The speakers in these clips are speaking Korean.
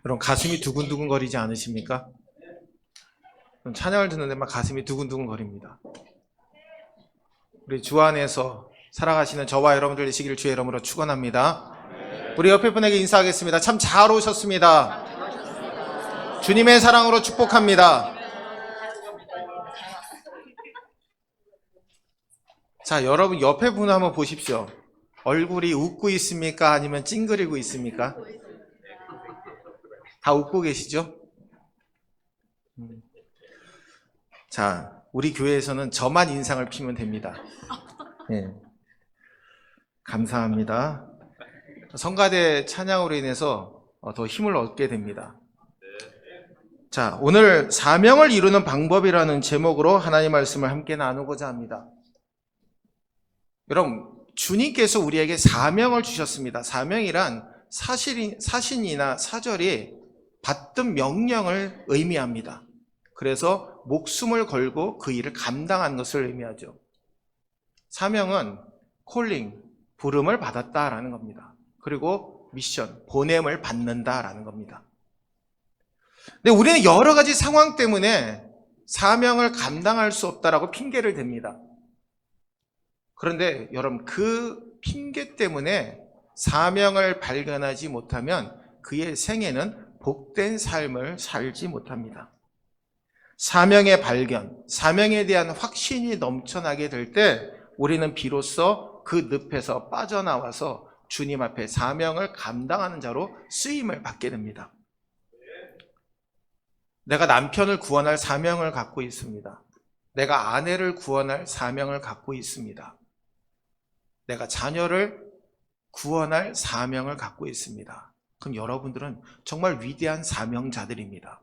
여러분 가슴이 두근두근 거리지 않으십니까? 찬양을 듣는데 막 가슴이 두근두근 거립니다. 우리 주 안에서 살아가시는 저와 여러분들 되시기를 주의 이름으로 축원합니다. 우리 옆에 분에게 인사하겠습니다. 참 잘 오셨습니다. 주님의 사랑으로 축복합니다. 자, 여러분 옆에 분 한번 보십시오. 얼굴이 웃고 있습니까? 아니면 찡그리고 있습니까? 다 웃고 계시죠? 자, 우리 교회에서는 저만 인상을 피면 됩니다. 네. 감사합니다. 성가대 찬양으로 인해서 더 힘을 얻게 됩니다. 자, 오늘 사명을 이루는 방법이라는 제목으로 하나님 말씀을 함께 나누고자 합니다. 여러분, 주님께서 우리에게 사명을 주셨습니다. 사명이란 사신이나 사절이 받든 명령을 의미합니다. 그래서 목숨을 걸고 그 일을 감당한 것을 의미하죠. 사명은 콜링, 부름을 받았다라는 겁니다. 그리고 미션, 보냄을 받는다라는 겁니다. 근데 우리는 여러 가지 상황 때문에 사명을 감당할 수 없다라고 핑계를 댑니다. 그런데 여러분, 그 핑계 때문에 사명을 발견하지 못하면 그의 생애는 복된 삶을 살지 못합니다. 사명의 발견, 사명에 대한 확신이 넘쳐나게 될 때 우리는 비로소 그 늪에서 빠져나와서 주님 앞에 사명을 감당하는 자로 쓰임을 받게 됩니다. 내가 남편을 구원할 사명을 갖고 있습니다. 내가 아내를 구원할 사명을 갖고 있습니다. 내가 자녀를 구원할 사명을 갖고 있습니다. 그럼 여러분들은 정말 위대한 사명자들입니다.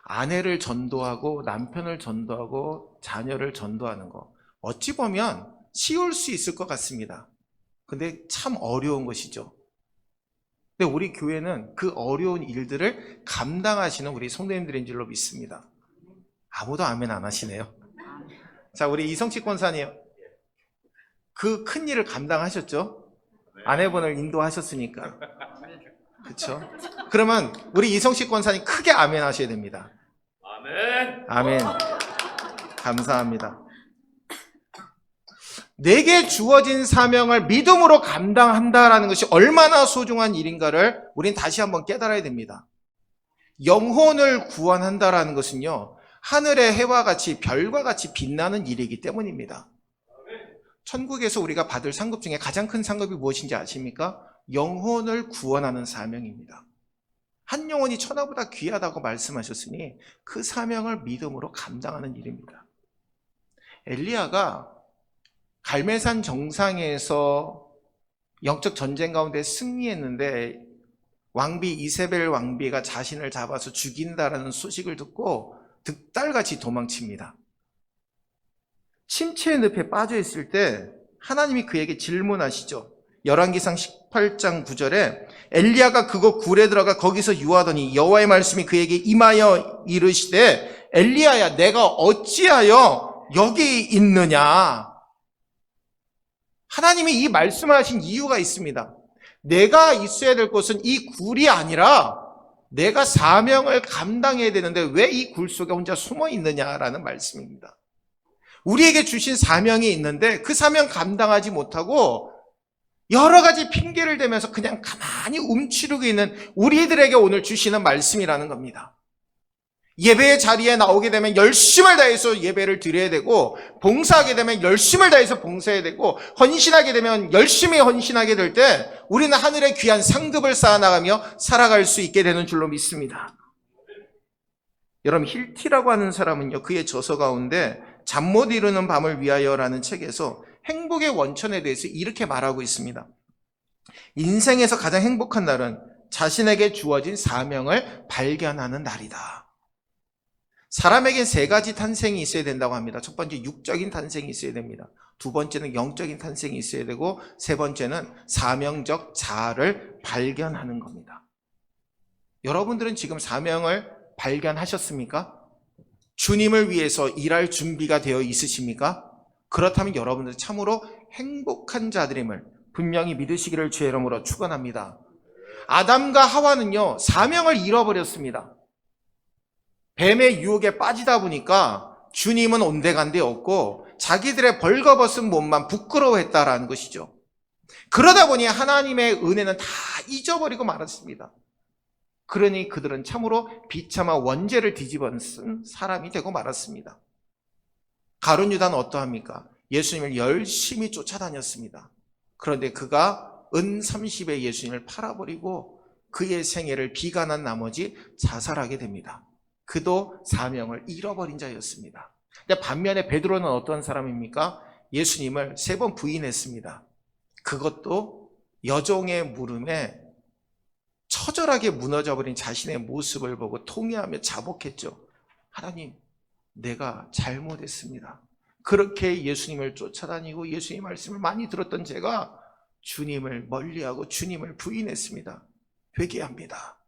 아내를 전도하고 남편을 전도하고 자녀를 전도하는 거, 어찌 보면 쉬울 수 있을 것 같습니다. 근데 참 어려운 것이죠. 근데 우리 교회는 그 어려운 일들을 감당하시는 우리 성도님들인 줄로 믿습니다. 아무도 아멘 안 하시네요. 자, 우리 이성식 권사님, 그 큰 일을 감당하셨죠? 아내분을 인도하셨으니까. 그렇죠? 그러면 우리 이성식 권사님 크게 아멘 하셔야 됩니다. 아멘. 아멘. 감사합니다. 내게 주어진 사명을 믿음으로 감당한다라는 것이 얼마나 소중한 일인가를 우린 다시 한번 깨달아야 됩니다. 영혼을 구원한다라는 것은요, 하늘의 해와 같이 별과 같이 빛나는 일이기 때문입니다. 천국에서 우리가 받을 상급 중에 가장 큰 상급이 무엇인지 아십니까? 영혼을 구원하는 사명입니다. 한 영혼이 천하보다 귀하다고 말씀하셨으니 그 사명을 믿음으로 감당하는 일입니다. 엘리야가 갈멜산 정상에서 영적 전쟁 가운데 승리했는데 왕비 이세벨 왕비가 자신을 잡아서 죽인다라는 소식을 듣고 득달같이 도망칩니다. 침체의 늪에 빠져 있을 때 하나님이 그에게 질문하시죠. 열왕기상 18장 9절에 엘리야가 그곳 굴에 들어가 거기서 유하더니 여호와의 말씀이 그에게 임하여 이르시되 엘리야야, 내가 어찌하여 여기 있느냐. 하나님이 이 말씀을 하신 이유가 있습니다. 내가 있어야 될 곳은 이 굴이 아니라 내가 사명을 감당해야 되는데 왜 이 굴 속에 혼자 숨어 있느냐라는 말씀입니다. 우리에게 주신 사명이 있는데 그 사명 감당하지 못하고 여러 가지 핑계를 대면서 그냥 가만히 움츠리고 있는 우리들에게 오늘 주시는 말씀이라는 겁니다. 예배의 자리에 나오게 되면 열심을 다해서 예배를 드려야 되고, 봉사하게 되면 열심을 다해서 봉사해야 되고, 헌신하게 되면 열심히 헌신하게 될 때 우리는 하늘의 귀한 상급을 쌓아나가며 살아갈 수 있게 되는 줄로 믿습니다. 여러분, 힐티라고 하는 사람은요, 그의 저서 가운데 잠 못 이루는 밤을 위하여라는 책에서 행복의 원천에 대해서 이렇게 말하고 있습니다. 인생에서 가장 행복한 날은 자신에게 주어진 사명을 발견하는 날이다. 사람에겐 세 가지 탄생이 있어야 된다고 합니다. 첫 번째, 육적인 탄생이 있어야 됩니다. 두 번째는 영적인 탄생이 있어야 되고, 세 번째는 사명적 자아를 발견하는 겁니다. 여러분들은 지금 사명을 발견하셨습니까? 주님을 위해서 일할 준비가 되어 있으십니까? 그렇다면 여러분들 참으로 행복한 자들임을 분명히 믿으시기를 주의 이름으로 축원합니다. 아담과 하와는요, 사명을 잃어버렸습니다. 뱀의 유혹에 빠지다 보니까 주님은 온데간데 없고 자기들의 벌거벗은 몸만 부끄러워했다라는 것이죠. 그러다 보니 하나님의 은혜는 다 잊어버리고 말았습니다. 그러니 그들은 참으로 비참한 원죄를 뒤집어쓴 사람이 되고 말았습니다. 가룟 유다는 어떠합니까? 예수님을 열심히 쫓아다녔습니다. 그런데 그가 은 30에 예수님을 팔아버리고 그의 생애를 비관한 나머지 자살하게 됩니다. 그도 사명을 잃어버린 자였습니다. 근데 반면에 베드로는 어떤 사람입니까? 예수님을 3번 부인했습니다. 그것도 여종의 물음에 처절하게 무너져버린 자신의 모습을 보고 통회하며 자복했죠. 하나님, 내가 잘못했습니다. 그렇게 예수님을 쫓아다니고 예수님의 말씀을 많이 들었던 제가 주님을 멀리하고 주님을 부인했습니다. 회개합니다.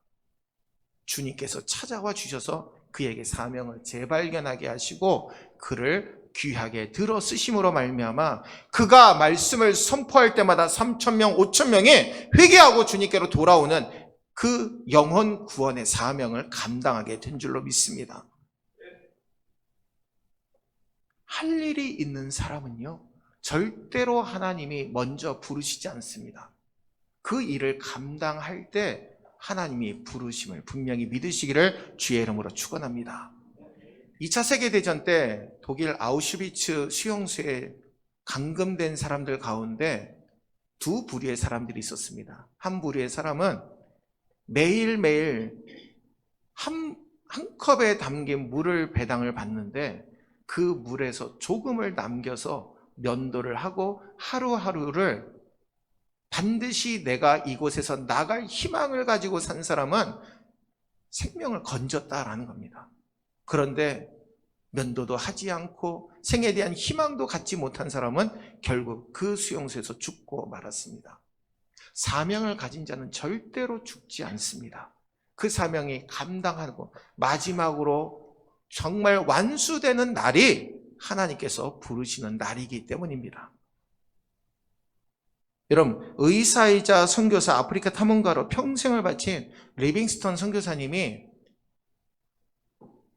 주님께서 찾아와 주셔서 그에게 사명을 재발견하게 하시고 그를 귀하게 들어 쓰심으로 말미암아 그가 말씀을 선포할 때마다 3,000명, 5,000명이 회개하고 주님께로 돌아오는 그 영혼 구원의 사명을 감당하게 된 줄로 믿습니다. 할 일이 있는 사람은요, 절대로 하나님이 먼저 부르시지 않습니다. 그 일을 감당할 때 하나님이 부르심을 분명히 믿으시기를 주의 이름으로 축원합니다. 2차 세계대전 때 독일 아우슈비츠 수용소에 감금된 사람들 가운데 2부류의 사람들이 있었습니다. 한 부류의 사람은 매일매일 한 컵에 담긴 물을 배당을 받는데 그 물에서 조금을 남겨서 면도를 하고 하루하루를 반드시 내가 이곳에서 나갈 희망을 가지고 산 사람은 생명을 건졌다라는 겁니다. 그런데 면도도 하지 않고 생에 대한 희망도 갖지 못한 사람은 결국 그 수용소에서 죽고 말았습니다. 사명을 가진 자는 절대로 죽지 않습니다. 그 사명이 감당하고 마지막으로 정말 완수되는 날이 하나님께서 부르시는 날이기 때문입니다. 여러분, 의사이자 선교사, 아프리카 탐험가로 평생을 바친 리빙스턴 선교사님이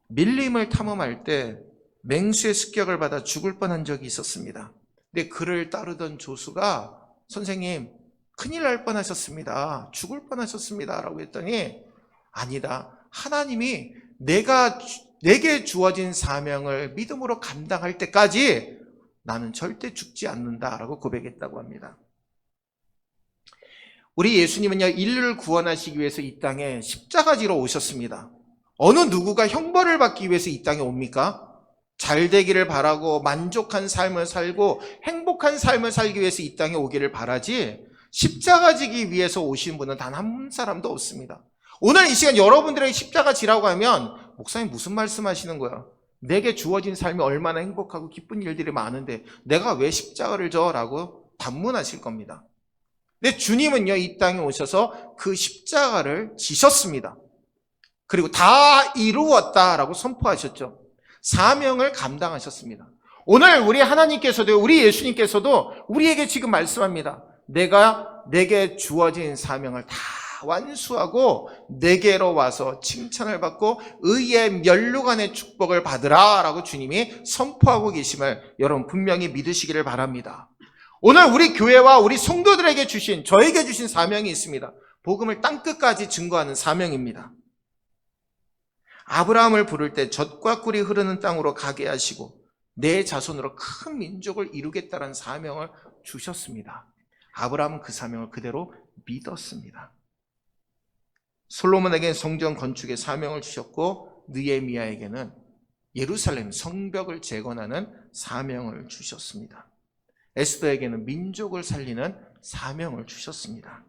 밀림을 탐험할 때 맹수의 습격을 받아 죽을 뻔한 적이 있었습니다. 근데 그를 따르던 조수가 선생님, 큰일 날 뻔하셨습니다. 죽을 뻔하셨습니다. 라고 했더니 아니다. 하나님이 내게 주어진 사명을 믿음으로 감당할 때까지 나는 절대 죽지 않는다라고 고백했다고 합니다. 우리 예수님은요, 인류를 구원하시기 위해서 이 땅에 십자가지로 오셨습니다. 어느 누구가 형벌을 받기 위해서 이 땅에 옵니까? 잘 되기를 바라고 만족한 삶을 살고 행복한 삶을 살기 위해서 이 땅에 오기를 바라지 십자가 지기 위해서 오신 분은 단 한 사람도 없습니다. 오늘 이 시간 여러분들에게 십자가 지라고 하면 목사님 무슨 말씀하시는 거야? 내게 주어진 삶이 얼마나 행복하고 기쁜 일들이 많은데 내가 왜 십자가를 져? 라고 반문하실 겁니다. 근데 주님은요, 이 땅에 오셔서 그 십자가를 지셨습니다. 그리고 다 이루었다라고 선포하셨죠. 사명을 감당하셨습니다. 오늘 우리 하나님께서도 우리 예수님께서도 우리에게 지금 말씀합니다. 내게 주어진 사명을 다 완수하고 내게로 와서 칭찬을 받고 의의 면류관의 축복을 받으라 라고 주님이 선포하고 계심을 여러분 분명히 믿으시기를 바랍니다. 오늘 우리 교회와 우리 성도들에게 주신, 저에게 주신 사명이 있습니다. 복음을 땅끝까지 증거하는 사명입니다. 아브라함을 부를 때 젖과 꿀이 흐르는 땅으로 가게 하시고 내 자손으로 큰 민족을 이루겠다는 사명을 주셨습니다. 아브라함은 그 사명을 그대로 믿었습니다. 솔로몬에게는 성전 건축의 사명을 주셨고 느헤미야에게는 예루살렘 성벽을 재건하는 사명을 주셨습니다. 에스더에게는 민족을 살리는 사명을 주셨습니다.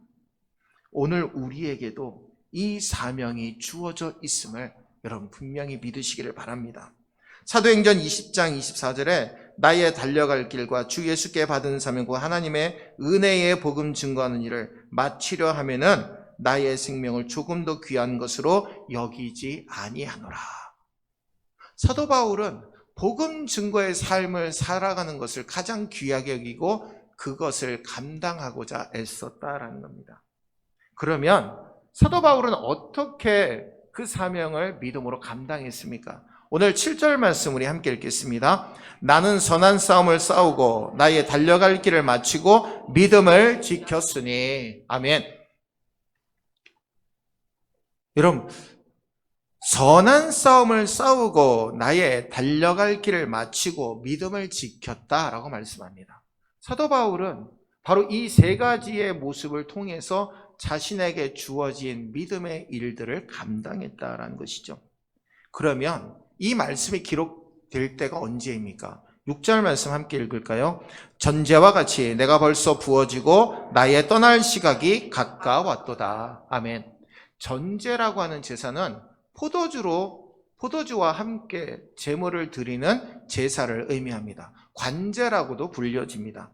오늘 우리에게도 이 사명이 주어져 있음을 여러분 분명히 믿으시기를 바랍니다. 사도행전 20장 24절에 나의 달려갈 길과 주 예수께 받은 사명과 하나님의 은혜의 복음 증거하는 일을 마치려 하면은 나의 생명을 조금 더 귀한 것으로 여기지 아니하노라. 사도 바울은 복음 증거의 삶을 살아가는 것을 가장 귀하게 여기고 그것을 감당하고자 애썼다라는 겁니다. 그러면 사도 바울은 어떻게 그 사명을 믿음으로 감당했습니까? 오늘 7절 말씀 우리 함께 읽겠습니다. 나는 선한 싸움을 싸우고 나의 달려갈 길을 마치고 믿음을 지켰으니. 아멘. 여러분, 선한 싸움을 싸우고 나의 달려갈 길을 마치고 믿음을 지켰다라고 말씀합니다. 사도 바울은 바로 이 세 가지의 모습을 통해서 자신에게 주어진 믿음의 일들을 감당했다라는 것이죠. 그러면 이 말씀이 기록될 때가 언제입니까? 6절 말씀 함께 읽을까요? 전제와 같이 내가 벌써 부어지고 나의 떠날 시각이 가까웠도다. 아멘. 전제라고 하는 제사는 포도주와 함께 제물을 드리는 제사를 의미합니다. 관제라고도 불려집니다.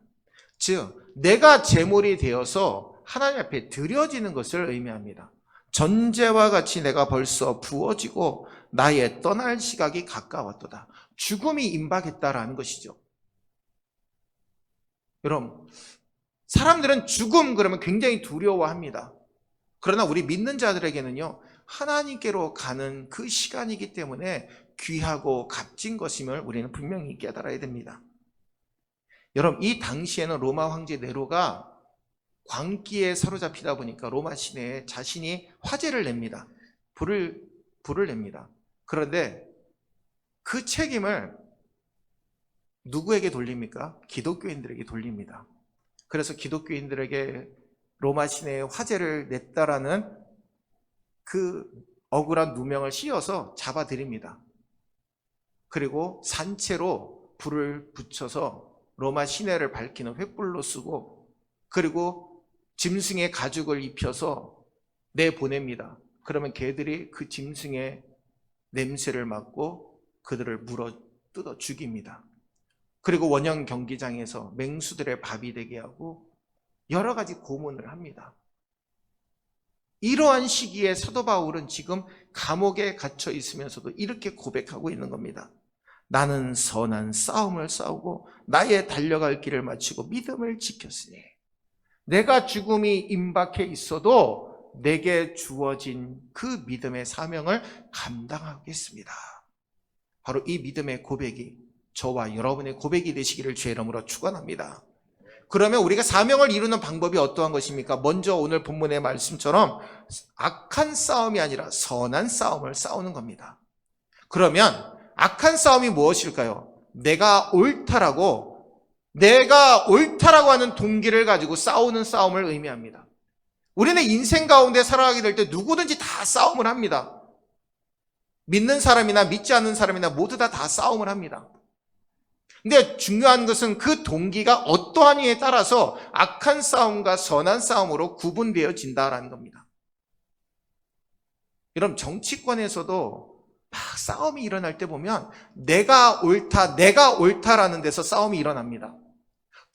즉, 내가 제물이 되어서 하나님 앞에 드려지는 것을 의미합니다. 전제와 같이 내가 벌써 부어지고 나의 떠날 시각이 가까웠도다. 죽음이 임박했다라는 것이죠. 여러분, 사람들은 죽음 그러면 굉장히 두려워합니다. 그러나 우리 믿는 자들에게는요, 하나님께로 가는 그 시간이기 때문에 귀하고 값진 것임을 우리는 분명히 깨달아야 됩니다. 여러분, 이 당시에는 로마 황제 네로가 광기에 사로잡히다 보니까 로마 시내에 자신이 화재를 냅니다. 불을 냅니다. 그런데 그 책임을 누구에게 돌립니까? 기독교인들에게 돌립니다. 그래서 기독교인들에게 로마 시내에 화재를 냈다라는 그 억울한 누명을 씌워서 잡아들입니다. 그리고 산채로 불을 붙여서 로마 시내를 밝히는 횃불로 쓰고, 그리고 짐승의 가죽을 입혀서 내보냅니다. 그러면 개들이 그 짐승의 냄새를 맡고 그들을 물어 뜯어 죽입니다. 그리고 원형 경기장에서 맹수들의 밥이 되게 하고 여러 가지 고문을 합니다. 이러한 시기에 사도 바울은 지금 감옥에 갇혀 있으면서도 이렇게 고백하고 있는 겁니다. 나는 선한 싸움을 싸우고 나의 달려갈 길을 마치고 믿음을 지켰으니 내가 죽음이 임박해 있어도 내게 주어진 그 믿음의 사명을 감당하겠습니다. 바로 이 믿음의 고백이 저와 여러분의 고백이 되시기를 주의 이름으로 축원합니다. 그러면 우리가 사명을 이루는 방법이 어떠한 것입니까? 먼저 오늘 본문의 말씀처럼 악한 싸움이 아니라 선한 싸움을 싸우는 겁니다. 그러면 악한 싸움이 무엇일까요? 내가 옳다라고 하는 동기를 가지고 싸우는 싸움을 의미합니다. 우리는 인생 가운데 살아가게 될 때 누구든지 다 싸움을 합니다. 믿는 사람이나 믿지 않는 사람이나 모두 다 싸움을 합니다. 근데 중요한 것은 그 동기가 어떠하니에 따라서 악한 싸움과 선한 싸움으로 구분되어진다라는 겁니다. 여러분, 정치권에서도 막 싸움이 일어날 때 보면 내가 옳다라는 데서 싸움이 일어납니다.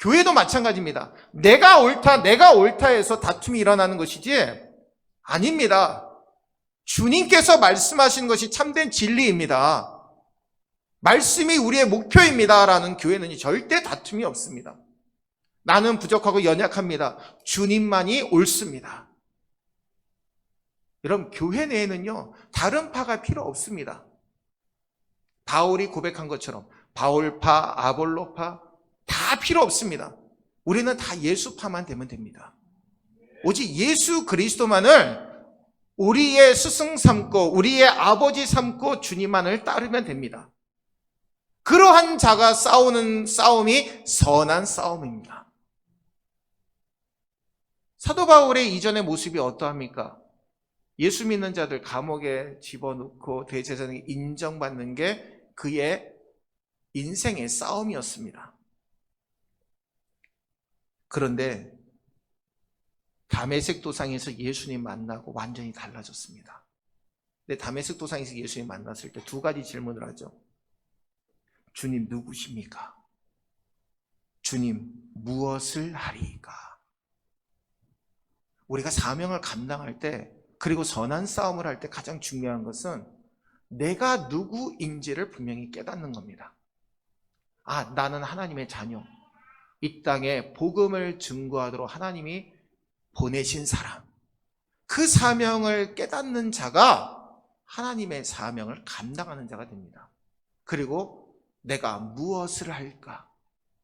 교회도 마찬가지입니다. 내가 옳다 해서 다툼이 일어나는 것이지 아닙니다. 주님께서 말씀하신 것이 참된 진리입니다. 말씀이 우리의 목표입니다라는 교회는 절대 다툼이 없습니다. 나는 부족하고 연약합니다. 주님만이 옳습니다. 여러분, 교회 내에는요, 다른 파가 필요 없습니다. 바울이 고백한 것처럼 바울파, 아볼로파 다 필요 없습니다. 우리는 다 예수파만 되면 됩니다. 오직 예수 그리스도만을 우리의 스승 삼고 우리의 아버지 삼고 주님만을 따르면 됩니다. 그러한 자가 싸우는 싸움이 선한 싸움입니다. 사도 바울의 이전의 모습이 어떠합니까? 예수 믿는 자들 감옥에 집어넣고 대제사장에게 인정받는 게 그의 인생의 싸움이었습니다. 그런데 다메섹 도상에서 예수님 만나고 완전히 달라졌습니다. 근데 다메섹 도상에서 예수님 만났을 때 두 가지 질문을 하죠. 주님 누구십니까? 주님 무엇을 하리이까? 우리가 사명을 감당할 때, 그리고 선한 싸움을 할 때 가장 중요한 것은 내가 누구인지를 분명히 깨닫는 겁니다. 아, 나는 하나님의 자녀. 이 땅에 복음을 증거하도록 하나님이 보내신 사람. 그 사명을 깨닫는 자가 하나님의 사명을 감당하는 자가 됩니다. 그리고 내가 무엇을 할까?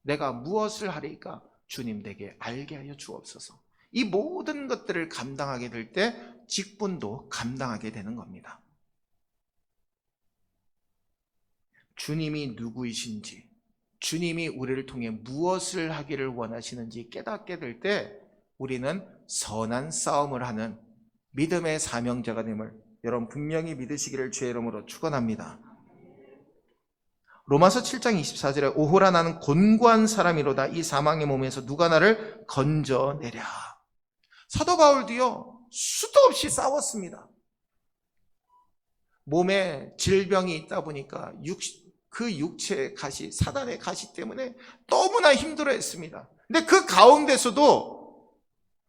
내가 무엇을 하리까? 주님 내게 알게 하여 주옵소서. 이 모든 것들을 감당하게 될 때 직분도 감당하게 되는 겁니다. 주님이 누구이신지, 주님이 우리를 통해 무엇을 하기를 원하시는지 깨닫게 될 때 우리는 선한 싸움을 하는 믿음의 사명자가 됨을 여러분 분명히 믿으시기를 주의 이름으로 축원합니다. 로마서 7장 24절에 오호라 나는 곤고한 사람이로다. 이 사망의 몸에서 누가 나를 건져내랴. 사도 바울도요 수도 없이 싸웠습니다. 몸에 질병이 있다 보니까 그 육체의 가시, 사단의 가시 때문에 너무나 힘들어했습니다. 근데 그 가운데서도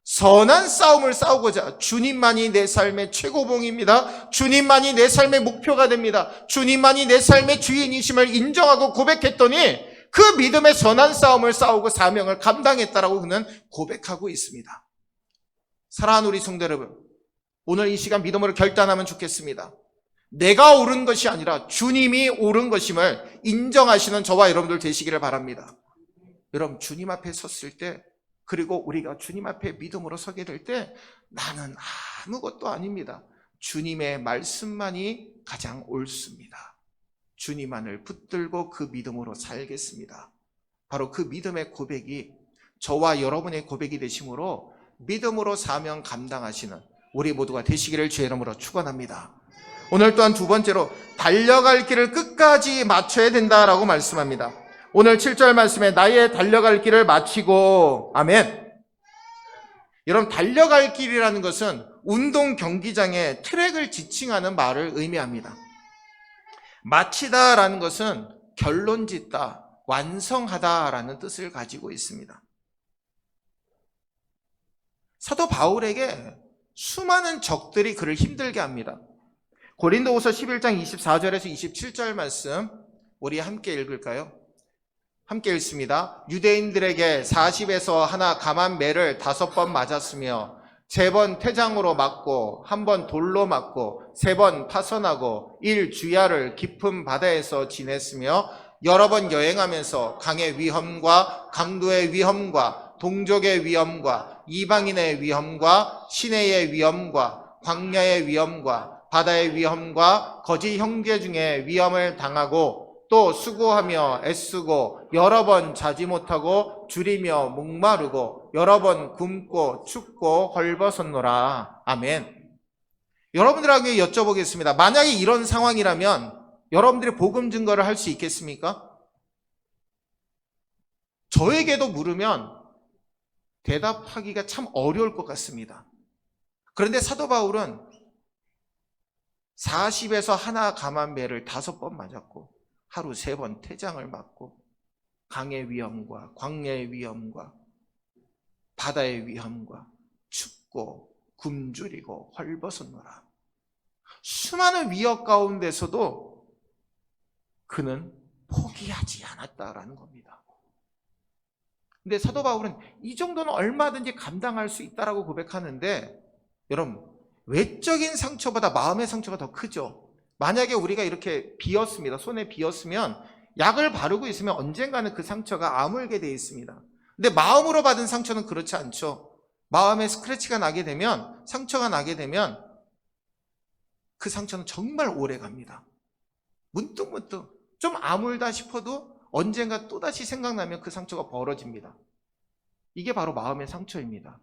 선한 싸움을 싸우고자 주님만이 내 삶의 최고봉입니다. 주님만이 내 삶의 목표가 됩니다. 주님만이 내 삶의 주인이심을 인정하고 고백했더니 그 믿음의 선한 싸움을 싸우고 사명을 감당했다라고 그는 고백하고 있습니다. 사랑하는 우리 성도 여러분, 오늘 이 시간 믿음으로 결단하면 좋겠습니다. 내가 옳은 것이 아니라 주님이 옳은 것임을 인정하시는 저와 여러분들 되시기를 바랍니다. 여러분 주님 앞에 섰을 때, 그리고 우리가 주님 앞에 믿음으로 서게 될 때 나는 아무것도 아닙니다. 주님의 말씀만이 가장 옳습니다. 주님만을 붙들고 그 믿음으로 살겠습니다. 바로 그 믿음의 고백이 저와 여러분의 고백이 되심으로 믿음으로 사명 감당하시는 우리 모두가 되시기를 주의 이름으로 축원합니다. 오늘 또한 두 번째로 달려갈 길을 끝까지 마쳐야 된다라고 말씀합니다. 오늘 7절 말씀에 나의 달려갈 길을 마치고, 아멘. 여러분 달려갈 길이라는 것은 운동 경기장의 트랙을 지칭하는 말을 의미합니다. 마치다라는 것은 결론 짓다, 완성하다라는 뜻을 가지고 있습니다. 사도 바울에게 수많은 적들이 그를 힘들게 합니다. 고린도후서 11장 24절에서 27절 말씀 우리 함께 읽을까요? 함께 읽습니다. 유대인들에게 40에서 하나 감한 매를 5번 맞았으며 3번 태장으로 맞고 1번 돌로 맞고 3번 파선하고 1주야를 깊은 바다에서 지냈으며 여러 번 여행하면서 강의 위험과 강도의 위험과 동족의 위험과 이방인의 위험과 시내의 위험과 광야의 위험과 바다의 위험과 거짓 형제 중에 위험을 당하고 또 수고하며 애쓰고 여러 번 자지 못하고 줄이며 목마르고 여러 번 굶고 춥고 헐벗었노라. 아멘. 여러분들에게 여쭤보겠습니다. 만약에 이런 상황이라면 여러분들이 복음 증거를 할 수 있겠습니까? 저에게도 물으면 대답하기가 참 어려울 것 같습니다. 그런데 사도 바울은 40에서 하나 감한 매를 5번 맞았고 하루 3번 태장을 맞고 강의 위험과 광야의 위험과 바다의 위험과 춥고 굶주리고 헐벗었노라. 수많은 위협 가운데서도 그는 포기하지 않았다라는 겁니다. 근데 사도 바울은 이 정도는 얼마든지 감당할 수 있다라고 고백하는데 여러분 외적인 상처보다 마음의 상처가 더 크죠. 만약에 우리가 이렇게 비었습니다. 손에 비었으면 약을 바르고 있으면 언젠가는 그 상처가 아물게 되어 있습니다. 근데 마음으로 받은 상처는 그렇지 않죠. 마음에 스크래치가 나게 되면, 상처가 나게 되면 그 상처는 정말 오래 갑니다. 문득문득 좀 아물다 싶어도 언젠가 또다시 생각나면 그 상처가 벌어집니다. 이게 바로 마음의 상처입니다.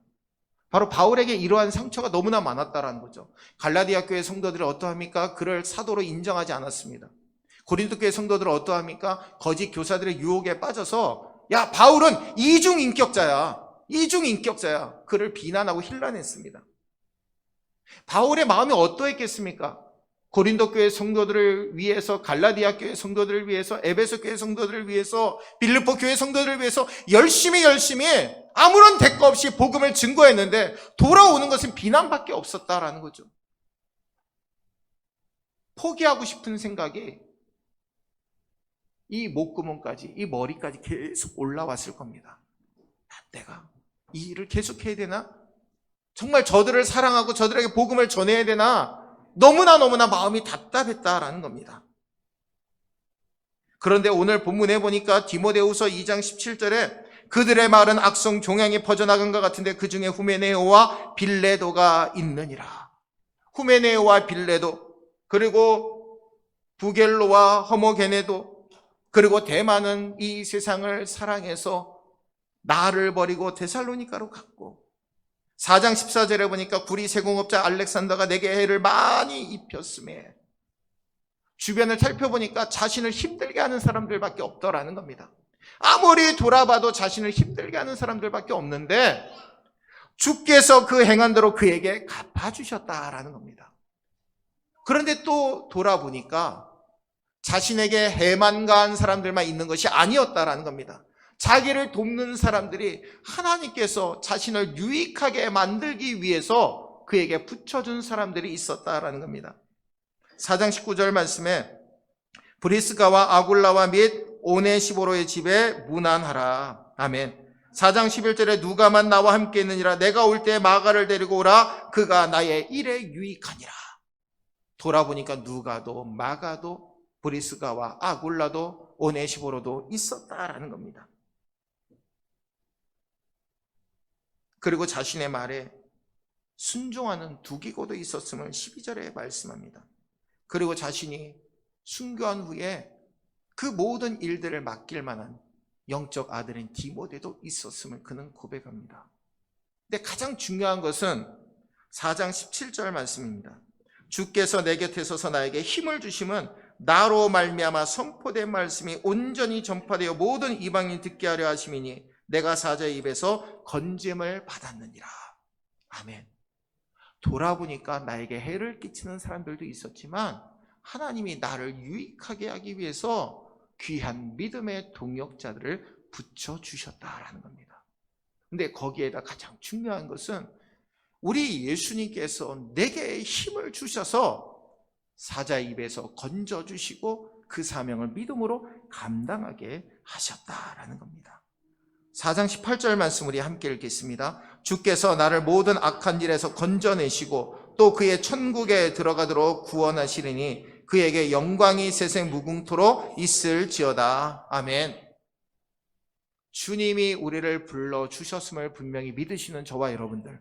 바로 바울에게 이러한 상처가 너무나 많았다라는 거죠. 갈라디아 교회 성도들은 어떠합니까? 그를 사도로 인정하지 않았습니다. 고린도 교회 성도들은 어떠합니까? 거짓 교사들의 유혹에 빠져서 야 바울은 이중인격자야. 이중인격자야. 그를 비난하고 힐난했습니다. 바울의 마음이 어떠했겠습니까? 고린도 교회 성도들을 위해서, 갈라디아 교회 성도들을 위해서, 에베소 교회 성도들을 위해서, 빌립보 교회 성도들을 위해서 열심히 아무런 대가 없이 복음을 증거했는데 돌아오는 것은 비난밖에 없었다라는 거죠. 포기하고 싶은 생각이 이 목구멍까지, 이 머리까지 계속 올라왔을 겁니다. 내가 이 일을 계속해야 되나? 정말 저들을 사랑하고 저들에게 복음을 전해야 되나 너무나 마음이 답답했다라는 겁니다. 그런데 오늘 본문에 보니까 디모데후서 2장 17절에 그들의 말은 악성 종양이 퍼져나간 것 같은데 그 중에 후메네오와 빌레도가 있느니라. 후메네오와 빌레도, 그리고 부겔로와 허모게네도, 그리고 대만은 이 세상을 사랑해서 나를 버리고 데살로니가로 갔고, 4장 14절에 보니까 구리 세공업자 알렉산더가 내게 해를 많이 입혔음에, 주변을 살펴보니까 자신을 힘들게 하는 사람들밖에 없더라는 겁니다. 아무리 돌아봐도 자신을 힘들게 하는 사람들밖에 없는데 주께서 그 행한 대로 그에게 갚아주셨다라는 겁니다. 그런데 또 돌아보니까 자신에게 해만 가한 사람들만 있는 것이 아니었다라는 겁니다. 자기를 돕는 사람들이 하나님께서 자신을 유익하게 만들기 위해서 그에게 붙여준 사람들이 있었다라는 겁니다. 4장 19절 말씀에 브리스가와 아굴라와 및 오네시보로의 집에 문안하라. 아멘. 4장 11절에 누가만 나와 함께 있느니라. 내가 올 때 마가를 데리고 오라. 그가 나의 일에 유익하니라. 돌아보니까 누가도 마가도 브리스가와 아굴라도 오네시보로도 있었다라는 겁니다. 그리고 자신의 말에 순종하는 두기고도 있었음을 12절에 말씀합니다. 그리고 자신이 순교한 후에 그 모든 일들을 맡길 만한 영적 아들인 디모데도 있었음을 그는 고백합니다. 근데 가장 중요한 것은 4장 17절 말씀입니다. 주께서 내 곁에 서서 나에게 힘을 주심은 나로 말미암아 선포된 말씀이 온전히 전파되어 모든 이방인 듣게 하려 하심이니 내가 사자의 입에서 건짐을 받았느니라. 아멘. 돌아보니까 나에게 해를 끼치는 사람들도 있었지만 하나님이 나를 유익하게 하기 위해서 귀한 믿음의 동역자들을 붙여주셨다라는 겁니다. 근데 거기에다 가장 중요한 것은 우리 예수님께서 내게 힘을 주셔서 사자의 입에서 건져주시고 그 사명을 믿음으로 감당하게 하셨다라는 겁니다. 4장 18절 말씀 우리 함께 읽겠습니다. 주께서 나를 모든 악한 일에서 건져내시고 또 그의 천국에 들어가도록 구원하시리니 그에게 영광이 세세 무궁토록 있을지어다. 아멘. 주님이 우리를 불러주셨음을 분명히 믿으시는 저와 여러분들,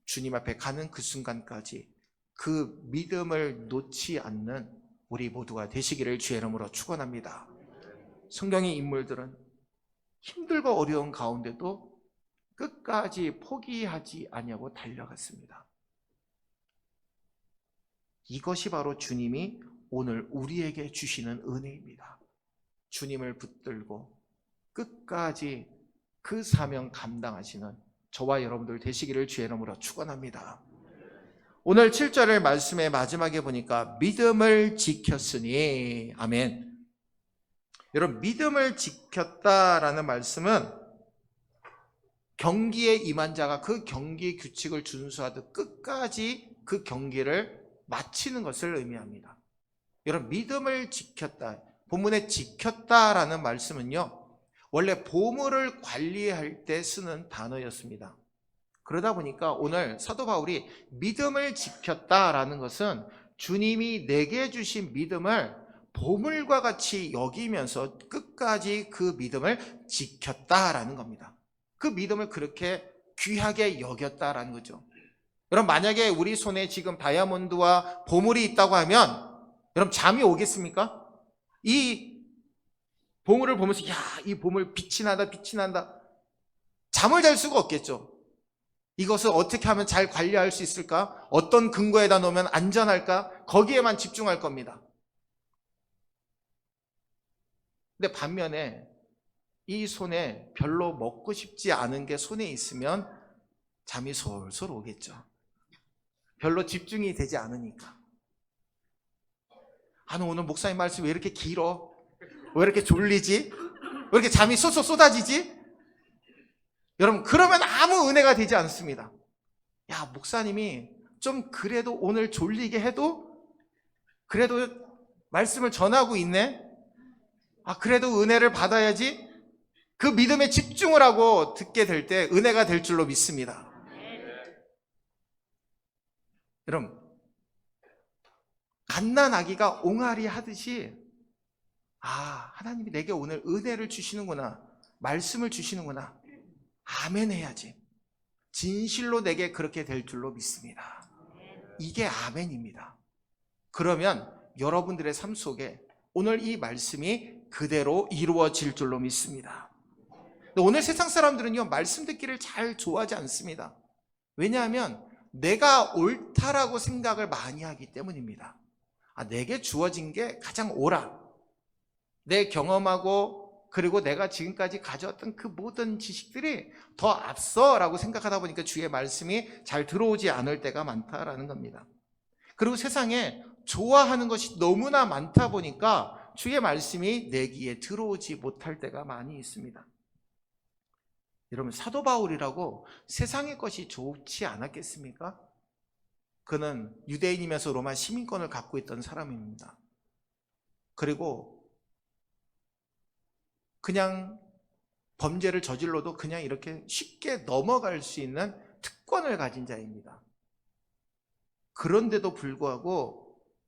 주님 앞에 가는 그 순간까지 그 믿음을 놓지 않는 우리 모두가 되시기를 주의 이름으로 축원합니다. 성경의 인물들은 힘들고 어려운 가운데도 끝까지 포기하지 아니하고 달려갔습니다. 이것이 바로 주님이 오늘 우리에게 주시는 은혜입니다. 주님을 붙들고 끝까지 그 사명 감당하시는 저와 여러분들 되시기를 주의 이름으로 축원합니다. 오늘 7절의 말씀의 마지막에 보니까 믿음을 지켰으니, 아멘. 여러분, 믿음을 지켰다라는 말씀은 경기에 임한 자가 그 경기 규칙을 준수하듯 끝까지 그 경기를 마치는 것을 의미합니다. 여러분, 믿음을 지켰다, 본문에 지켰다라는 말씀은요, 원래 보물을 관리할 때 쓰는 단어였습니다. 그러다 보니까 오늘 사도 바울이 믿음을 지켰다라는 것은 주님이 내게 주신 믿음을 보물과 같이 여기면서 끝까지 그 믿음을 지켰다라는 겁니다. 그 믿음을 그렇게 귀하게 여겼다라는 거죠. 여러분, 만약에 우리 손에 지금 다이아몬드와 보물이 있다고 하면 여러분 잠이 오겠습니까? 이 보물을 보면서 이 보물 빛이 난다. 잠을 잘 수가 없겠죠. 이것을 어떻게 하면 잘 관리할 수 있을까? 어떤 근거에다 놓으면 안전할까? 거기에만 집중할 겁니다. 근데 반면에 이 손에 별로 먹고 싶지 않은 게 손에 있으면 잠이 솔솔 오겠죠. 별로 집중이 되지 않으니까. 오늘 목사님 말씀 왜 이렇게 길어? 왜 이렇게 졸리지? 왜 이렇게 잠이 쏟쏟 쏟아지지? 여러분, 그러면 아무 은혜가 되지 않습니다. 목사님이 좀 그래도 오늘 졸리게 해도 그래도 말씀을 전하고 있네? 그래도 은혜를 받아야지. 그 믿음에 집중을 하고 듣게 될 때 은혜가 될 줄로 믿습니다. 여러분, 갓난 아기가 옹알이 하듯이 하나님이 내게 오늘 은혜를 주시는구나, 말씀을 주시는구나, 아멘 해야지. 진실로 내게 그렇게 될 줄로 믿습니다. 이게 아멘입니다. 그러면 여러분들의 삶 속에 오늘 이 말씀이 그대로 이루어질 줄로 믿습니다. 오늘 세상 사람들은요, 말씀 듣기를 잘 좋아하지 않습니다. 왜냐하면 내가 옳다라고 생각을 많이 하기 때문입니다. 내게 주어진 게 가장 옳아. 내 경험하고 그리고 내가 지금까지 가져왔던 그 모든 지식들이 더 앞서라고 생각하다 보니까 주의 말씀이 잘 들어오지 않을 때가 많다라는 겁니다. 그리고 세상에 좋아하는 것이 너무나 많다 보니까 주의 말씀이 내 귀에 들어오지 못할 때가 많이 있습니다. 여러분, 사도 바울이라고 세상의 것이 좋지 않았겠습니까? 그는 유대인이면서 로마 시민권을 갖고 있던 사람입니다. 그리고 그냥 범죄를 저질러도 그냥 이렇게 쉽게 넘어갈 수 있는 특권을 가진 자입니다. 그런데도 불구하고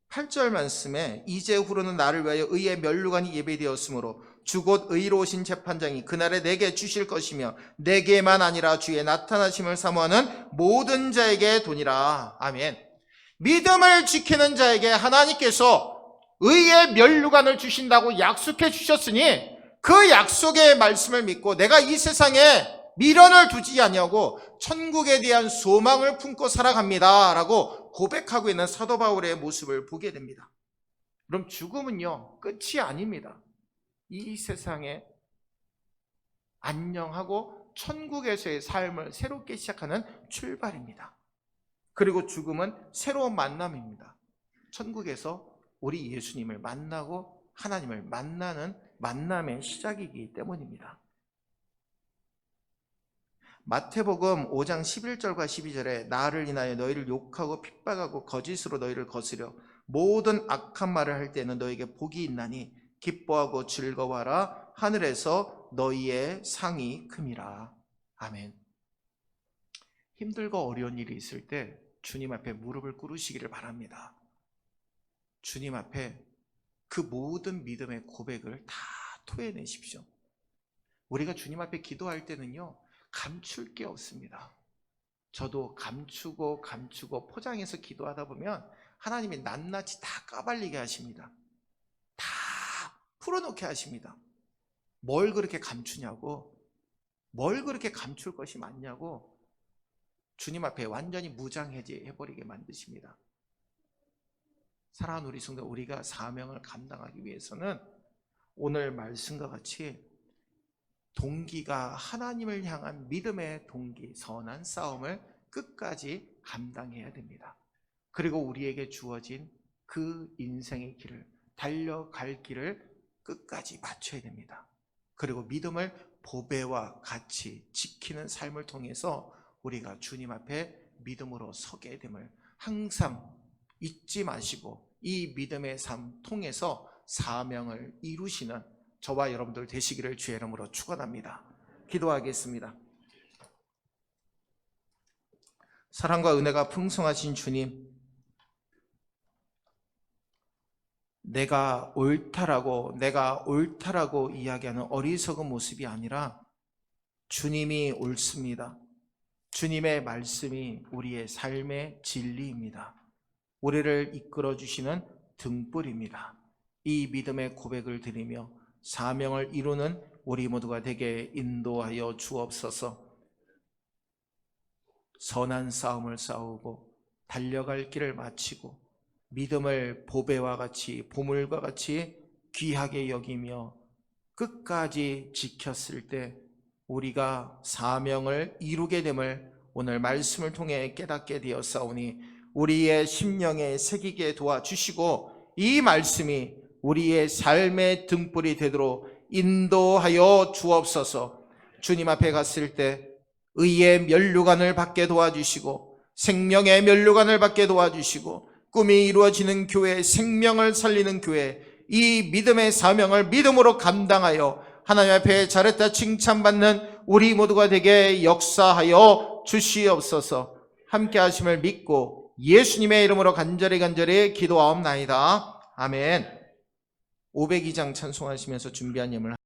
8절 말씀에 이제후로는 나를 위하여 의의 면류관이 예배되었으므로 주 곧 의로우신 재판장이 그날에 내게 주실 것이며 내게만 아니라 주의 나타나심을 사모하는 모든 자에게 도니라. 아멘. 믿음을 지키는 자에게 하나님께서 의의 면류관을 주신다고 약속해 주셨으니 그 약속의 말씀을 믿고 내가 이 세상에 미련을 두지 아니하고 천국에 대한 소망을 품고 살아갑니다 라고 고백하고 있는 사도 바울의 모습을 보게 됩니다. 그럼 죽음은요, 끝이 아닙니다. 이 세상에 안녕하고 천국에서의 삶을 새롭게 시작하는 출발입니다. 그리고 죽음은 새로운 만남입니다. 천국에서 우리 예수님을 만나고 하나님을 만나는 만남의 시작이기 때문입니다. 마태복음 5장 11절과 12절에 나를 인하여 너희를 욕하고 핍박하고 거짓으로 너희를 거스려 모든 악한 말을 할 때는 너희에게 복이 있나니 기뻐하고 즐거워하라. 하늘에서 너희의 상이 큼이라. 아멘. 힘들고 어려운 일이 있을 때 주님 앞에 무릎을 꿇으시기를 바랍니다. 주님 앞에 그 모든 믿음의 고백을 다 토해내십시오. 우리가 주님 앞에 기도할 때는요, 감출 게 없습니다. 저도 감추고 포장해서 기도하다 보면 하나님이 낱낱이 다 까발리게 하십니다. 다 풀어놓게 하십니다. 뭘 그렇게 감추냐고, 뭘 그렇게 감출 것이 많냐고 주님 앞에 완전히 무장해제해버리게 만드십니다. 사랑하는 우리 성도, 우리가 사명을 감당하기 위해서는 오늘 말씀과 같이 동기가 하나님을 향한 믿음의 동기, 선한 싸움을 끝까지 감당해야 됩니다. 그리고 우리에게 주어진 그 인생의 길을, 달려갈 길을 끝까지 맞춰야 됩니다. 그리고 믿음을 보배와 같이 지키는 삶을 통해서 우리가 주님 앞에 믿음으로 서게 됨을 항상 잊지 마시고 이 믿음의 삶 통해서 사명을 이루시는 저와 여러분들 되시기를 주의 이름으로 축원합니다. 기도하겠습니다. 사랑과 은혜가 풍성하신 주님, 내가 옳다라고 이야기하는 어리석은 모습이 아니라 주님이 옳습니다. 주님의 말씀이 우리의 삶의 진리입니다. 우리를 이끌어 주시는 등불입니다. 이 믿음의 고백을 드리며 사명을 이루는 우리 모두가 되게 인도하여 주옵소서. 선한 싸움을 싸우고 달려갈 길을 마치고 믿음을 보배와 같이 보물과 같이 귀하게 여기며 끝까지 지켰을 때 우리가 사명을 이루게 됨을 오늘 말씀을 통해 깨닫게 되었사오니 우리의 심령에 새기게 도와주시고 이 말씀이 우리의 삶의 등불이 되도록 인도하여 주옵소서. 주님 앞에 갔을 때 의의 면류관을 받게 도와주시고 생명의 면류관을 받게 도와주시고 꿈이 이루어지는 교회, 생명을 살리는 교회, 이 믿음의 사명을 믿음으로 감당하여 하나님 앞에 잘했다 칭찬받는 우리 모두가 되게 역사하여 주시옵소서. 함께 하심을 믿고 예수님의 이름으로 간절히 기도하옵나이다. 아멘. 502장 찬송하시면서 준비한 예물